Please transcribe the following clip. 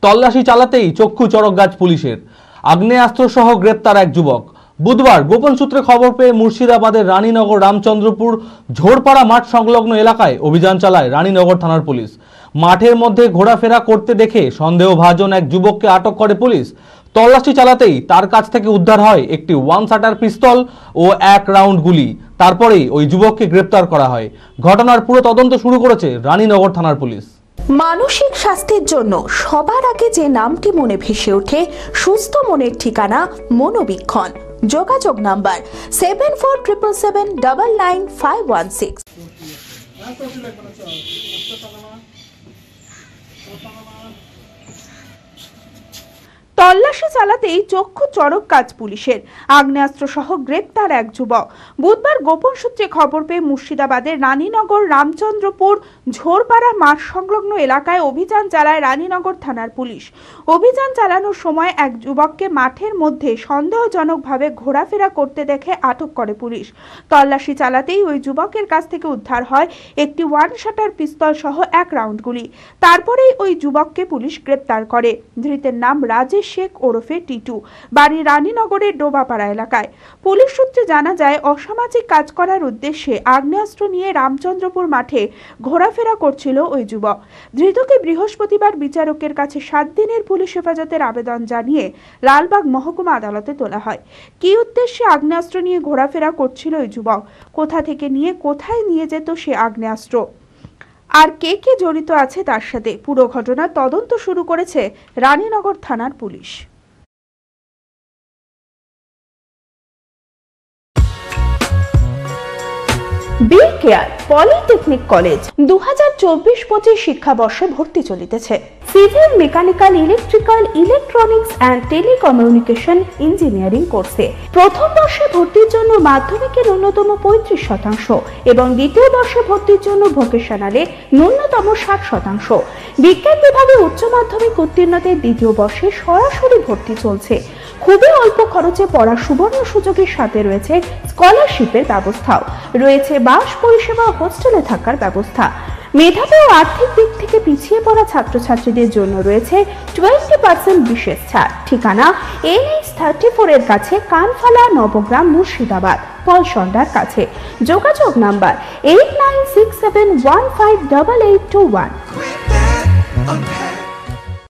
তল্লাশি চালাতেই চক্ষু চড়ক গাছ পুলিশের। আগ্নেয়াস্ত্র সহ গ্রেপ্তার এক যুবক। বুধবার গোপন সূত্রে খবর পেয়ে মুর্শিদাবাদের রানীনগর রামচন্দ্রপুর ঝোড়পাড়া মাঠ সংলগ্ন এলাকায় অভিযান চালায় রানীনগর থানার পুলিশ। মাঠের মধ্যে ঘোরাফেরা করতে দেখে সন্দেহভাজন এক যুবককে আটক করে পুলিশ। তল্লাশি চালাতেই তার কাছ থেকে উদ্ধার হয় একটি ওয়ান শাটার পিস্তল ও 1 রাউন্ড গুলি। তারপরেই ওই যুবককে গ্রেপ্তার করা হয়। ঘটনার পুরো তদন্ত শুরু করেছে রানীনগর থানার পুলিশ। মানসিক স্বাস্থ্যের জন্য সবার আগে যে নামটি মনে ভেসে ওঠে, সুস্থ মনের ঠিকানা মনোবীক্ষণ। যোগাযোগ নাম্বার 7477799516। তল্লাশি চালাতেই চক্ষু চড়ক গাছ পুলিশের। আগ্নেয়াস্ত্র সহ গ্রেপ্তার এক যুবক। বুধবার গোপন সূত্রে খবর পেয়ে মুর্শিদাবাদের রানীনগর রামচন্দ্রপুর ঝোড়পাড়া মাঠ সংলগ্ন এলাকায় অভিযান চালায় রানীনগর থানার পুলিশ। অভিযান চালানোর সময় এক যুবককে মাঠের মধ্যে সন্দেহজনকভাবে ঘোরাফেরা করতে দেখে আটক করে পুলিশ। তল্লাশি চালাতেই ওই যুবকের কাছ থেকে উদ্ধার হয় একটি ওয়ান শাটার পিস্তল সহ 1 রাউন্ড গুলি। তারপরেই ওই যুবককে পুলিশ গ্রেপ্তার করে। ধৃতের নাম রাজেশ শেখ ওরফে টিটু, বাড়ি রানীনগরের ডোবাপাড়া এলাকায়। পুলিশ সূত্রে জানা যায়, অসামাজিক কাজ করার উদ্দেশ্যে আগ্নেয়াস্ত্র নিয়ে রামচন্দ্রপুর মাঠে ঘোরাফেরা করছিল ওই যুবক। ধৃতকে বৃহস্পতিবার বিচারকের কাছে 7 দিনের পুলিশ হেফাজতের আবেদন জানিয়ে লালবাগ মহকুমা আদালতে তোলা হয়। কী উদ্দেশ্যে আগ্নেয়াস্ত্র নিয়ে ঘোরাফেরা করছিল ওই যুবক, কোথা থেকে নিয়ে কোথায় নিয়ে যেত সে আগ্নেয়াস্ত্র, আর কে কে জড়িত আছে তার সাথে, পুরো ঘটনার তদন্ত শুরু করেছে রানীনগর থানার police. B Care Polytechnic College 2024-25 শিক্ষাবর্ষে ভর্তি চলিতেছে। Civil, mechanical, electrical, electronics and telecommunication engineering কোর্সে প্রথম বর্ষে ভর্তির জন্য মাধ্যমিকের ন্যূনতম 35% এবং দ্বিতীয় বর্ষে ভর্তির জন্য ভোকেশনালে ন্যূনতম 60%। বিজ্ঞান বিভাগে উচ্চ মাধ্যমিক উত্তীর্ণদের দ্বিতীয় বর্ষে সরাসরি ভর্তি চলছে। খুবই অল্প খরচে পড়ার সুবর্ণ সুযোগের সাথে রয়েছে স্কলারশিপের ব্যবস্থাও। রয়েছে বাস পরিষেবা, হোস্টেলে থাকার ব্যবস্থা। মেধাবী ও আর্থিক দিক থেকে পিছিয়ে পড়া ছাত্রছাত্রীদের জন্য রয়েছে 20% বিশেষ ছাড়। ঠিকানা NH34 এর কাছে, কানফালা, নবগ্রাম, মুর্শিদাবাদ, পলসন্ডার কাছে। যোগাযোগ নাম্বার 8967158821।